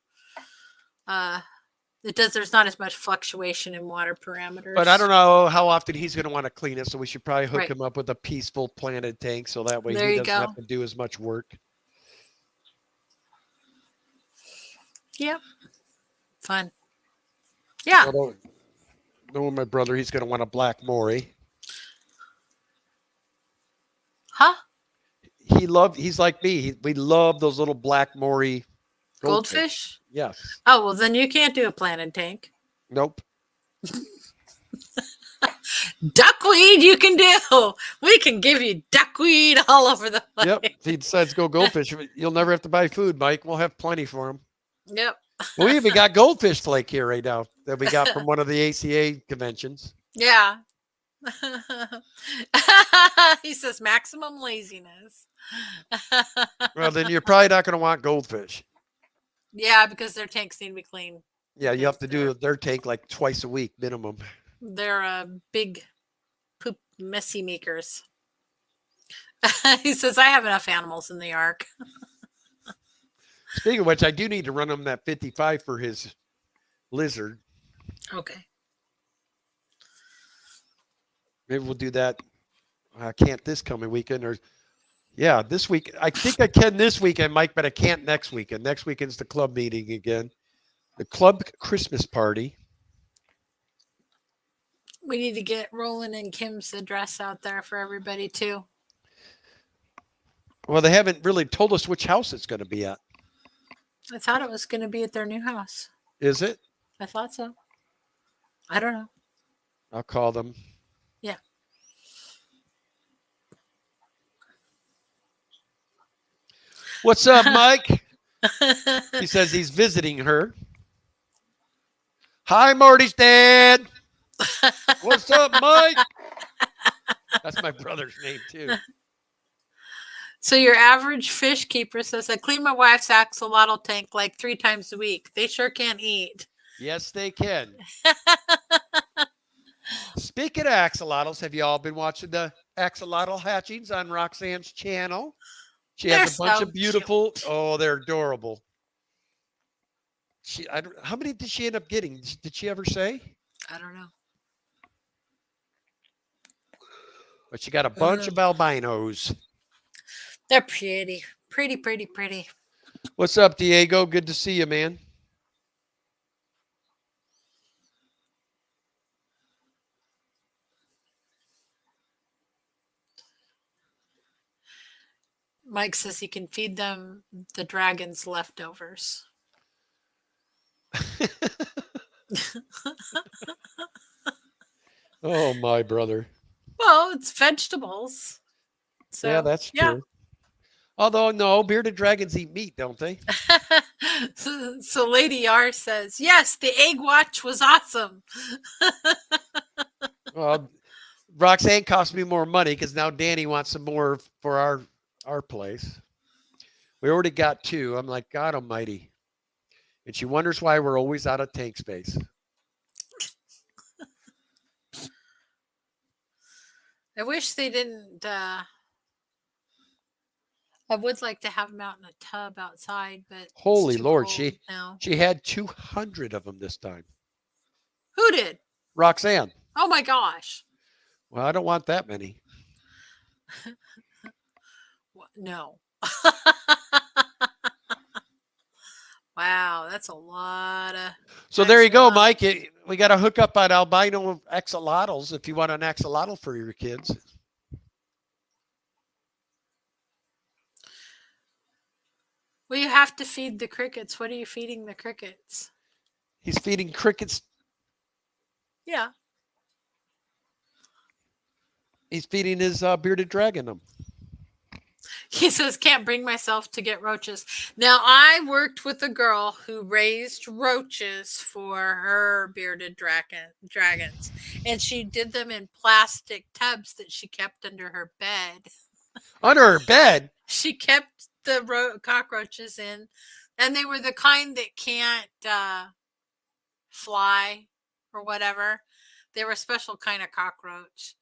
there's not as much fluctuation in water parameters. But I don't know how often he's going to want to clean it, so we should probably hook Right. him up with a peaceful planted tank so that way There he you doesn't go. have to do as much work. Yep. Fun. Yeah. Although, knowing my brother, he's going to want a black Maury. Huh? He's like me. We love those little black Maury Goldfish? Yes. Oh, well, then you can't do a planted tank. Nope. Duckweed you can do. We can give you duckweed all over the place. Yep. If he decides to go goldfish, you'll never have to buy food, Mike. We'll have plenty for him. Yep. We even got goldfish flake here right now that we got from one of the ACA conventions. Yeah. He says maximum laziness. Well, then you're probably not going to want goldfish. Yeah, because their tanks need to be clean. Yeah, you have to Because do their tank like twice a week minimum. they're big poop messy makers. He says, I have enough animals in the ark. Speaking of which, I do need to run him that 55 for his lizard. Okay. Maybe we'll do that. I can't this coming weekend, or yeah, this week. I think I can this weekend, Mike, but I can't next weekend. Next weekend's the club meeting again. The club Christmas party. We need to get Roland and Kim's address out there for everybody too. Well, they haven't really told us which house it's going to be at. I thought it was going to be at their new house. Is it? I thought so. I don't know. I'll call them. Yeah. What's up, Mike? He says he's visiting her. Hi, Marty's dad. What's up, Mike? That's my brother's name, too. So your average fish keeper says, I clean my wife's axolotl tank like 3 times a week. They sure can't eat. Yes, they can. Speaking of axolotls, have you all been watching the axolotl hatchings on Roxanne's channel? She has a bunch so of beautiful. Oh, they're adorable. How many did she end up getting? Did she ever say? I don't know. But she got a bunch of albinos. They're pretty. Pretty, pretty, pretty. What's up, Diego? Good to see you, man. Mike says he can feed them the dragon's leftovers. Oh, my brother. Well, it's vegetables. So, yeah, that's true. Although, no, bearded dragons eat meat, don't they? So Lady R says, yes, the egg watch was awesome. Well, Roxanne cost me more money because now Danny wants some more for our place. We already got 2. I'm like, God almighty. And she wonders why we're always out of tank space. I wish they didn't. I would like to have them out in a tub outside, but it's Holy too Lord, cold now. she had 200 of them this time. Who did? Roxanne. Oh my gosh. Well, I don't want that many. No. Wow, that's a lot of. So there you go, Mike. We got to hook up on albino axolotls if you want an axolotl for your kids. Well, you have to feed the crickets. What are you feeding the crickets? He's feeding crickets. Yeah. He's feeding his bearded dragon them. He says, can't bring myself to get roaches. Now, I worked with a girl who raised roaches for her bearded dragons. And she did them in plastic tubs that she kept under her bed. Under her bed? She kept the cockroaches in. And they were the kind that can't fly or whatever. They were a special kind of cockroach.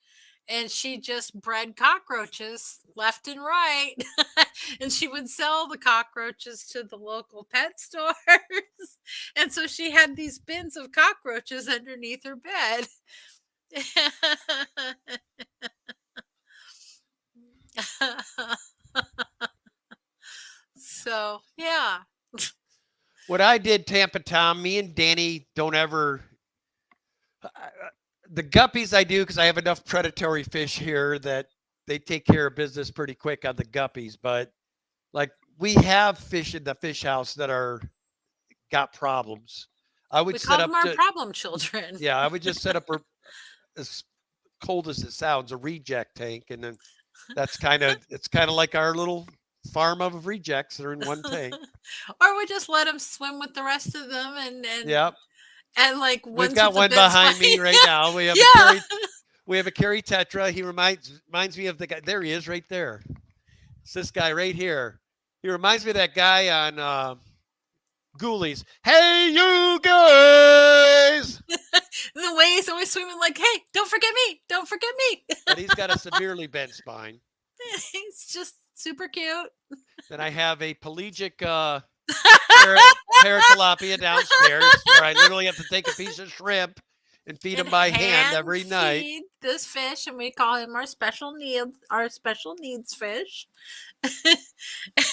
And she just bred cockroaches left and right. And she would sell the cockroaches to the local pet stores. And so she had these bins of cockroaches underneath her bed. So, yeah. What I did, Tampa Tom, me and Danny don't ever... the guppies I do because I have enough predatory fish here that they take care of business pretty quick on the guppies. But like we have fish in the fish house that got problems. I would set up our problem children. Yeah, I would just set up as cold as it sounds, a reject tank, and then it's kind of like our little farm of rejects that are in one tank. Or we just let them swim with the rest of them and yep. And like we've got one behind me right now. We have We have a Kerry Tetra. He reminds me of the guy. There he is, right there. It's this guy right here. He reminds me of that guy on Ghoulies. Hey, you guys! The way he's always swimming, like, hey, don't forget me. Don't forget me. But he's got a severely bent spine. He's just super cute. Then I have a pelagic paratilapia downstairs where I literally have to take a piece of shrimp and feed him by hand every night. Feed this fish, and we call him our special needs fish.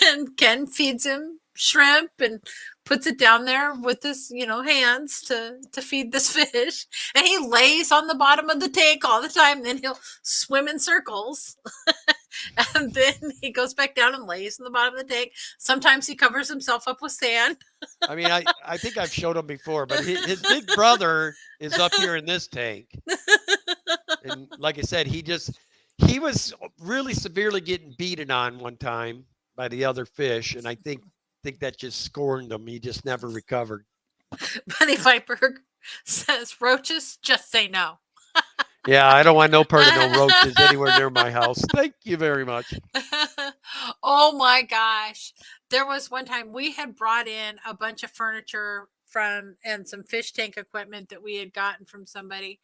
And Ken feeds him shrimp and puts it down there with his, hands to feed this fish. And he lays on the bottom of the tank all the time. Then he'll swim in circles. And then he goes back down and lays in the bottom of the tank. Sometimes he covers himself up with sand. I mean, I think I've showed him before, but his big brother is up here in this tank. And like I said, he was really severely getting beaten on one time by the other fish. And I think that just scorned him. He just never recovered. Bunny Viper says, roaches, just say no. Yeah, I don't want no part of no roaches anywhere near my house. Thank you very much. Oh my gosh. There was one time we had brought in a bunch of furniture and some fish tank equipment that we had gotten from somebody.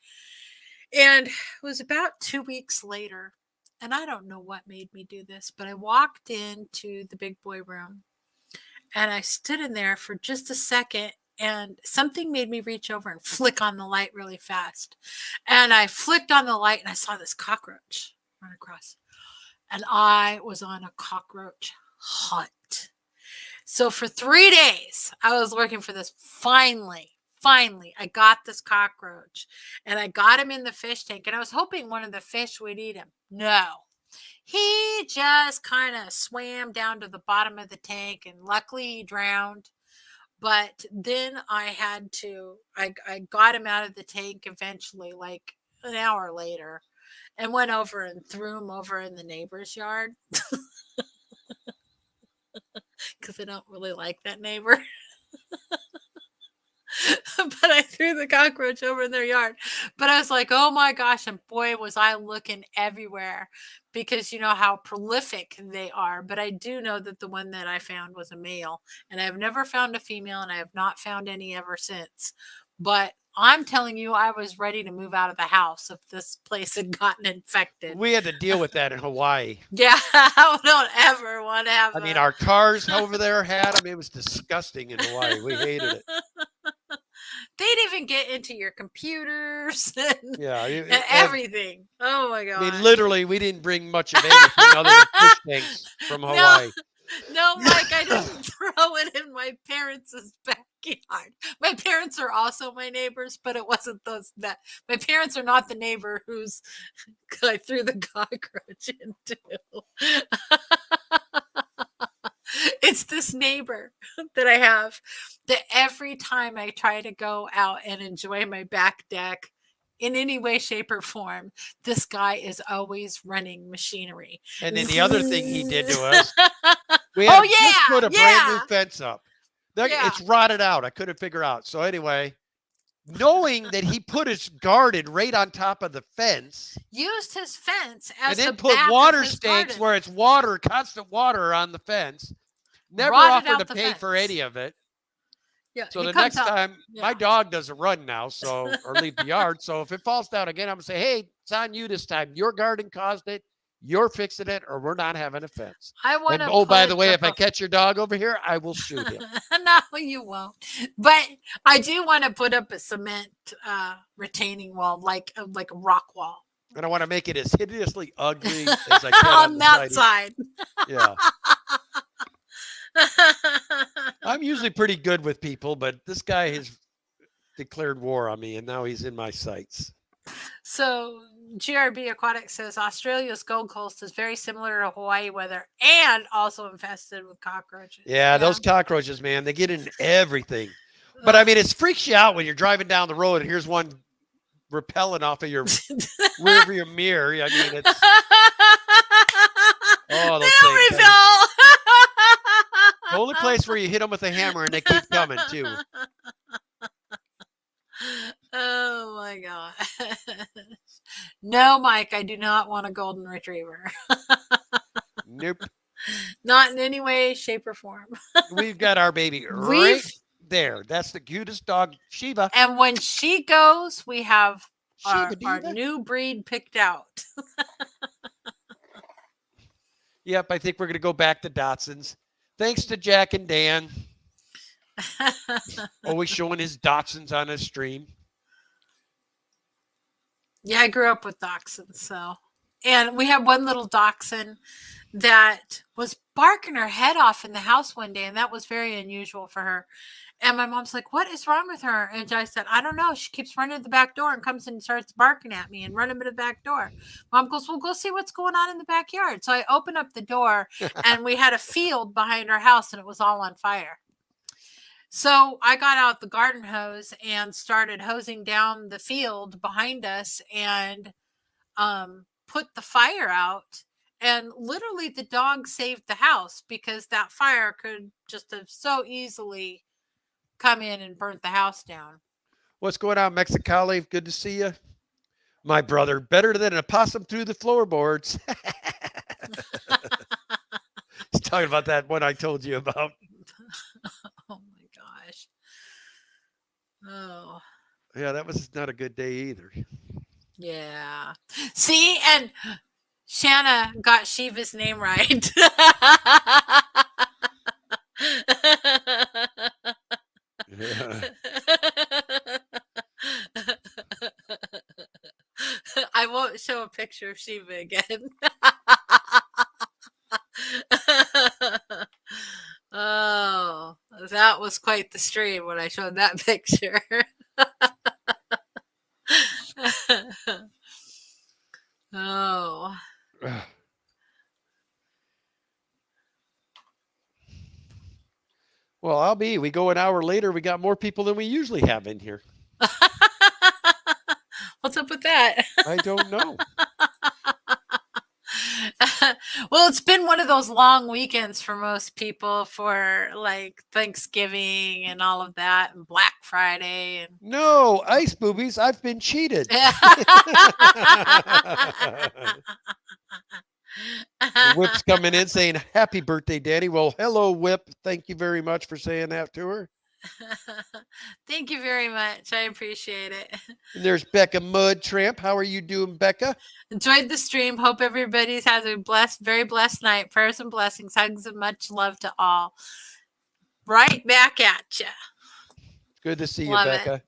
And it was about 2 weeks later. And I don't know what made me do this, but I walked into the big boy room and I stood in there for just a second. And something made me reach over and flick on the light really fast. And I flicked on the light and I saw this cockroach run across. And I was on a cockroach hunt. So for 3 days, I was looking for this. Finally, I got this cockroach. And I got him in the fish tank. And I was hoping one of the fish would eat him. No. He just kind of swam down to the bottom of the tank. And luckily he drowned. But then I got him out of the tank eventually, like an hour later, and went over and threw him over in the neighbor's yard. Because I don't really like that neighbor. But I threw the cockroach over in their yard. But I was like, oh my gosh. And boy, was I looking everywhere because you know how prolific they are. But I do know that the one that I found was a male. And I've never found a female, and I have not found any ever since. But I'm telling you, I was ready to move out of the house if this place had gotten infected. We had to deal with that in Hawaii. Yeah, I don't ever want to have our cars over there had them. It was disgusting in Hawaii. We hated it. They'd even get into your computers and, yeah, and everything. Oh my God. I mean, literally, we didn't bring much of anything other than fish tanks from Hawaii. No, Mike, I didn't throw it in my parents' backyard. My parents are also my neighbors, but it wasn't that. My parents are not the neighbor who's I threw the cockroach into. It's this neighbor that I have that every time I try to go out and enjoy my back deck in any way, shape, or form, this guy is always running machinery. And then the other thing he did to us, we had just put a brand new fence up. It's rotted out. I couldn't figure out. So anyway, knowing that he put his garden right on top of the fence, used his fence as and then put water tanks where it's water, constant water on the fence. Never offered to pay for any of it. Yeah. So the next time, my dog doesn't run now, or leave the yard. So if it falls down again, I'm gonna say, "Hey, it's on you this time. Your garden caused it. You're fixing it, or we're not having a fence." By the way, if I catch your dog over here, I will shoot him. No, you won't. But I do want to put up a cement retaining wall, like a rock wall. And I want to make it as hideously ugly as I can on that side. Yeah. I'm usually pretty good with people, but this guy has declared war on me, and now he's in my sights. So GRB Aquatic says Australia's Gold Coast is very similar to Hawaii weather and also infested with cockroaches. Yeah, those cockroaches, man, they get in everything. But I mean, it freaks you out when you're driving down the road and here's one repelling off of your rearview mirror. I mean, it's those things. The only place where you hit them with a hammer and they keep coming too. Oh my God. No, Mike, I do not want a golden retriever. Nope. Not in any way, shape, or form. We've got our baby right We've there. That's the cutest dog, Shiva. and when she goes, we have Shiva our Diva. new breed picked out. Yep, I think we're going to go back to Dachshunds. Thanks to Jack and Dan. Always showing his Dachshunds on his stream. Yeah, I grew up with dachshunds, so. And we had one little dachshund that was barking her head off in the house one day, and that was very unusual for her. And my mom's like, "What is wrong with her?" And I said, "I don't know. She keeps running to the back door and comes in and starts barking at me and running to the back door." Mom goes, "Well, go see what's going on in the backyard." So I open up the door, and we had a field behind our house, and it was all on fire. So I got out the garden hose and started hosing down the field behind us and put the fire out. And literally, the dog saved the house because that fire could just have so easily come in and burnt the house down. What's going on, Mexicali? Good to see you. My brother, better than a possum through the floorboards. He's talking about that one I told you about. Oh my gosh. Oh, Yeah, that was not a good day either. yeah. See, and Shanna got Shiva's name right. Yeah. I won't show a picture of Shiva again. Oh, that was quite the stream when I showed that picture. Oh, Well, I'll be. We go an hour later. We got more people than we usually have in here. what's up with that? I don't know. Well, it's been one of those long weekends for most people for like Thanksgiving and all of that and Black Friday and No, ice boobies. I've been cheated. Whip's coming in saying, "Happy birthday, Daddy." Well, hello, Whip. Thank you very much for saying that to her. Thank you very much. I appreciate it. And there's Becca Mud Tramp. How are you doing, Becca? Enjoyed the stream. Hope everybody's has a blessed, very blessed night. Prayers and blessings. Hugs and much love to all. Right back at you. Good to see you, Love it. Becca.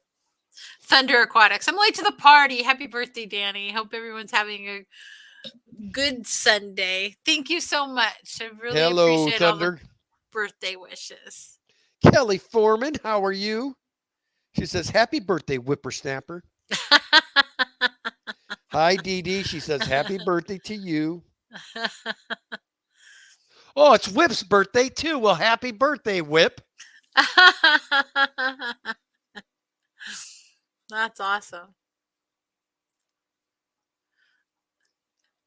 Thunder Aquatics. I'm late to the party. Happy birthday, Danny. Hope everyone's having a good Sunday. Thank you so much. I really Hello, appreciate all the Thunder. birthday wishes. Kelly Foreman, how are you? She says, "Happy birthday, whippersnapper." Hi, Dee Dee. She says, "Happy birthday to you." Oh, it's Whip's birthday too. Well, happy birthday, Whip. That's awesome.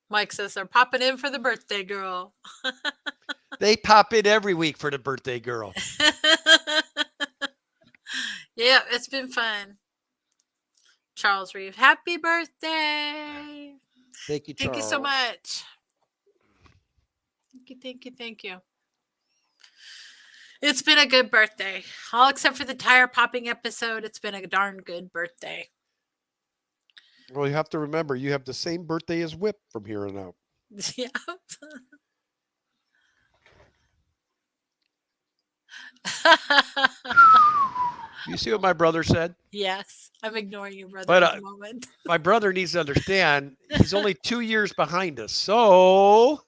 Mike says they're popping in for the birthday girl. They pop in every week for the birthday girl. Yeah, it's been fun. Charles Reeve, happy birthday. Thank you, Charles. Thank you so much. Thank you, thank you, thank you. It's been a good birthday. All except for the tire popping episode, it's been a darn good birthday. Well, you have to remember, you have the same birthday as Whip from here on out. Yeah. You see what my brother said? Yes, I'm ignoring you, brother, But, at the moment. My brother needs to understand he's only 2 years behind us. So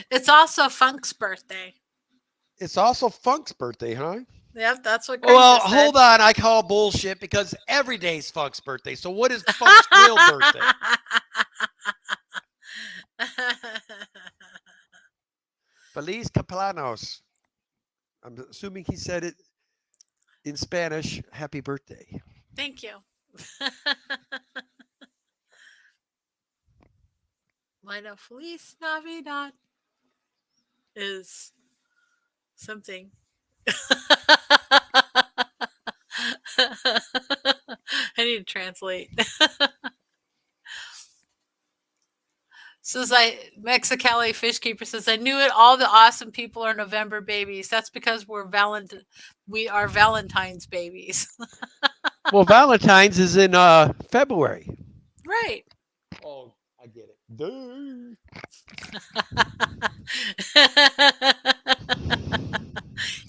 It's also Funk's birthday. it's also Funk's birthday, huh? Yep, that's what. Well, Granger said. hold on. I call bullshit because every day's Funk's birthday. So what is Funk's real birthday? Feliz Caplanos. I'm assuming he said it in Spanish. Happy birthday. Thank you. Bueno, Feliz Navidad is something. I need to translate. Says Mexicali Fishkeeper says, I knew it. All the awesome people are November babies. That's because we are Valentine's babies. Well, Valentine's is in February. Right. Oh, I get it. Duh.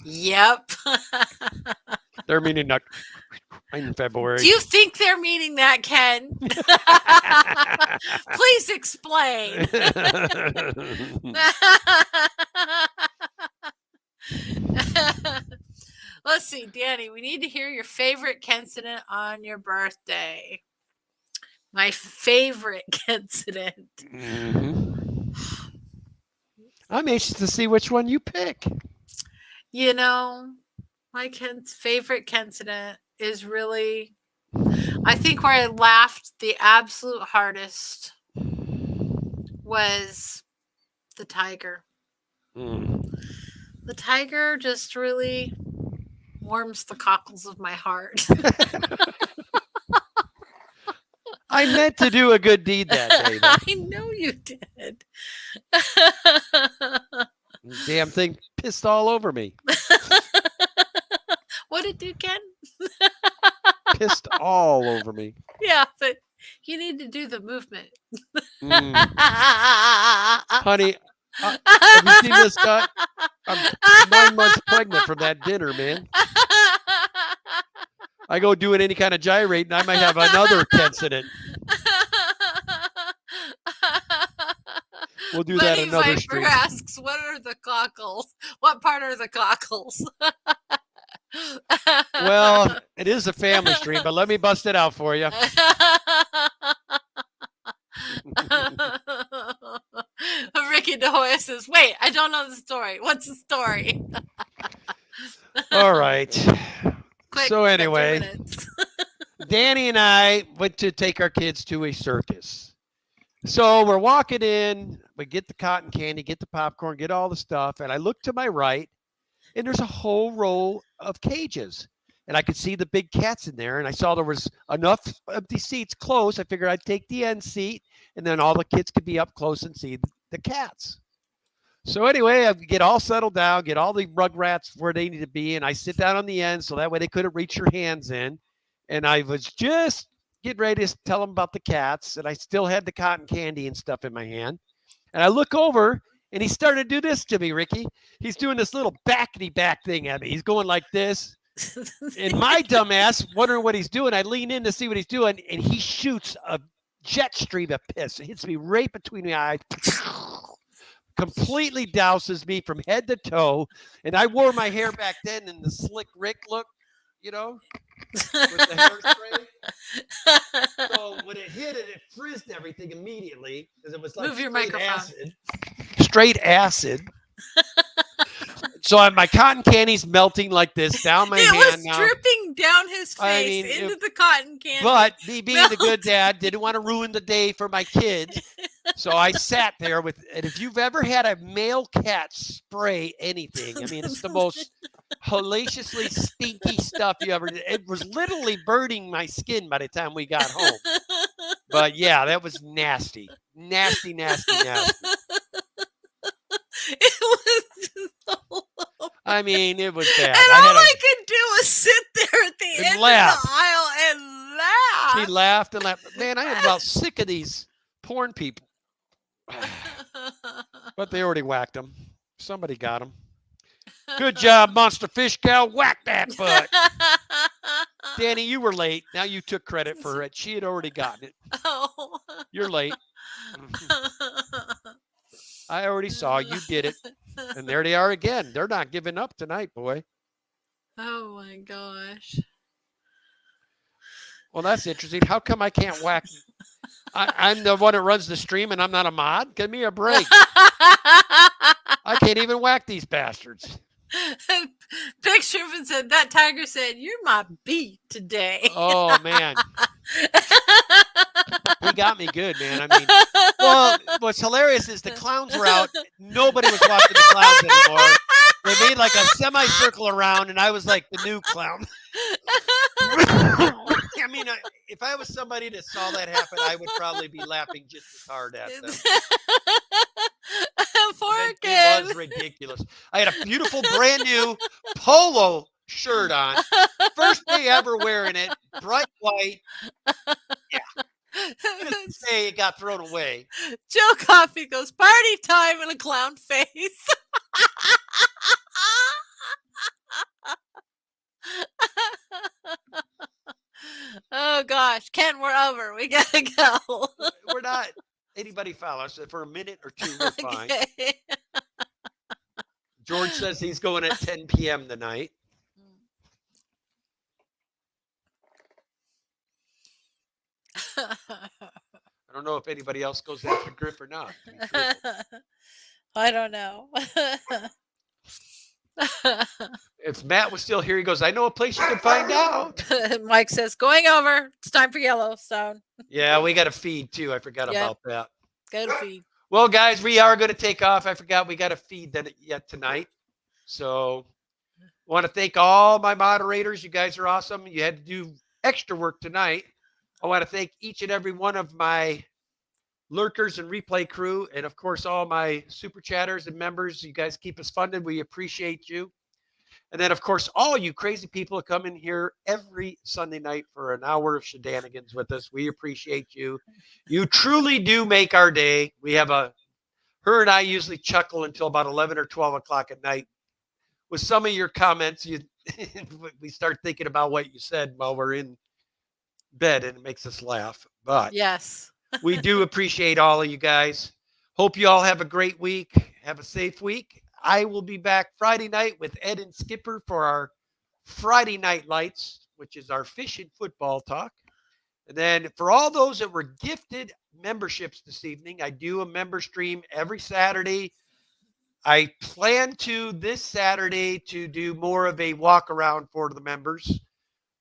Yep. They're meaning not in February. Do you think they're meaning that, Ken? Please explain. Let's see, Danny, we need to hear your favorite incident on your birthday. My favorite incident. Mhm. I'm anxious to see which one you pick. You know, my favorite incident is really, I think where I laughed the absolute hardest was the tiger. The tiger just really warms the cockles of my heart. I meant to do a good deed that day. Though. I know you did. Damn thing pissed all over me. What did you do, Ken? Pissed all over me. Yeah, but you need to do the movement. Honey, have you seen this guy? I'm 9 months pregnant from that dinner, man. I go doing any kind of gyrate, and I might have another incident. We'll do that Bunny another Viper stream. asks, what are the cockles? What part are the cockles? Well, it is a family stream, but let me bust it out for you. Ricky DeHoya says, wait, I don't know the story. What's the story? All right. Quick, So we got 2 anyway, minutes. Danny and I went to take our kids to a circus. So we're walking in, we get the cotton candy, get the popcorn, get all the stuff, and I look to my right, and there's a whole row of cages. And I could see the big cats in there, and I saw there was enough empty seats close. I figured I'd take the end seat, and then all the kids could be up close and see the cats. So anyway, I get all settled down, get all the rugrats where they need to be, and I sit down on the end so that way they couldn't reach your hands in. And I was just getting ready to tell them about the cats, and I still had the cotton candy and stuff in my hand. And I look over, and he started to do this to me, Ricky. He's doing this little backity back thing at me. He's going like this. And my dumbass, wondering what he's doing, I lean in to see what he's doing, and he shoots a jet stream of piss. It hits me right between the eyes. Completely douses me from head to toe. And I wore my hair back then in the slick Rick look, you know, with the hairspray. So when it hit it, it frizzed everything immediately because it was like Move your straight microphone. acid. Straight acid. So my cotton candy's melting like this down my It hand was now. dripping down his face I mean, into the cotton candy. But me being the good dad, didn't want to ruin the day for my kids. So I sat there with, and if you've ever had a male cat spray anything, I mean, it's the most hellaciously stinky stuff you ever did. It was literally burning my skin by the time we got home. But yeah, that was nasty. Nasty, nasty, nasty. It was just so I mean, it was bad. And all I could do was sit there at the And end laugh. of the aisle and laugh. She laughed and laughed. Man, I am about sick of these porn people. But they already whacked them. Somebody got them. Good job, Monster Fish Cow. Whack that butt. Danny, you were late. Now you took credit for it. She had already gotten it. Oh. You're late. I already saw you did it. And there they are again. They're not giving up tonight, boy. Oh my gosh. Well, that's interesting. How come I can't whack? I'm the one that runs the stream and I'm not a mod? Give me a break. I can't even whack these bastards. Picture of it said, that tiger said, you're my beat today. Oh, man. He got me good, man. I mean, well, what's hilarious is the clowns were out. Nobody was watching the clowns anymore. They made like a semicircle around, and I was like the new clown. I mean, if I was somebody that saw that happen, I would probably be laughing just as hard at them. Poor It kid. was ridiculous. I had a beautiful brand new polo shirt on. First day ever wearing it, bright white. Needless to say, it got thrown away. Joe Coffey goes, party time in a clown face. Oh gosh, Ken, we're over. We gotta go. We're not anybody follow us for a minute or two. We're fine. Okay. George says he's going at 10 p.m. tonight. I don't know if anybody else goes after Griff or not. to be truthful. I don't know. If Matt was still here, he goes, I know a place you can find out. Mike says, going over. It's time for Yellowstone. Yeah, we got a feed too. I forgot Yep. about that. Go to feed. Well, guys, we are going to take off. I forgot we got a feed that yet tonight. So I want to thank all my moderators. You guys are awesome. You had to do extra work tonight. I want to thank each and every one of my lurkers and replay crew, and of course, all my super chatters and members. You guys keep us funded. We appreciate you. And then, of course, all you crazy people that come in here every Sunday night for an hour of shenanigans with us. We appreciate you. You truly do make our day. We have her and I usually chuckle until about 11 or 12 o'clock at night. With some of your comments, we start thinking about what you said while we're in bed, and it makes us laugh. But Yes. we do appreciate all of you guys. Hope you all have a great week. Have a safe week. I will be back Friday night with Ed and Skipper for our Friday Night Lights, which is our fish and football talk. And then for all those that were gifted memberships this evening, I do a member stream every Saturday. I plan to this Saturday to do more of a walk around for the members.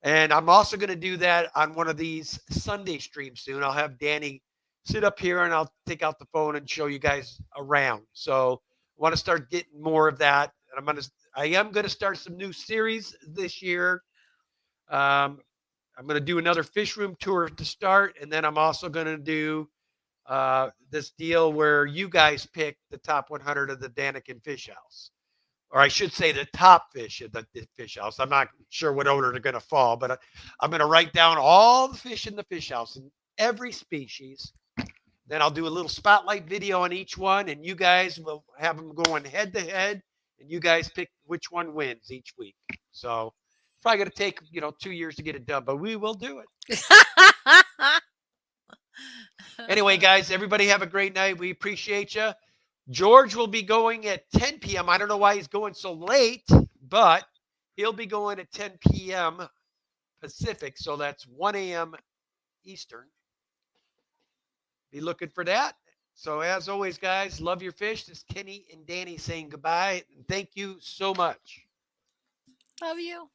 And I'm also going to do that on one of these Sunday streams soon. I'll have Danny sit up here and I'll take out the phone and show you guys around. So I want to start getting more of that. And I am going to start some new series this year. I'm going to do another fish room tour to start. And then I'm also going to do this deal where you guys pick the top 100 of the Daniken Fish House. Or I should say the top fish at the fish house. I'm not sure what order they're going to fall, but I'm going to write down all the fish in the fish house in every species. Then I'll do a little spotlight video on each one, and you guys will have them going head to head, and you guys pick which one wins each week. So it's probably going to take 2 years to get it done, but we will do it. Anyway, guys, everybody have a great night. We appreciate you. George will be going at 10 p.m. I don't know why he's going so late, but he'll be going at 10 p.m. Pacific, so that's 1 a.m. Eastern. Be looking for that. So as always, guys, love your fish. This is Kenny and Danny saying goodbye. And thank you so much. Love you.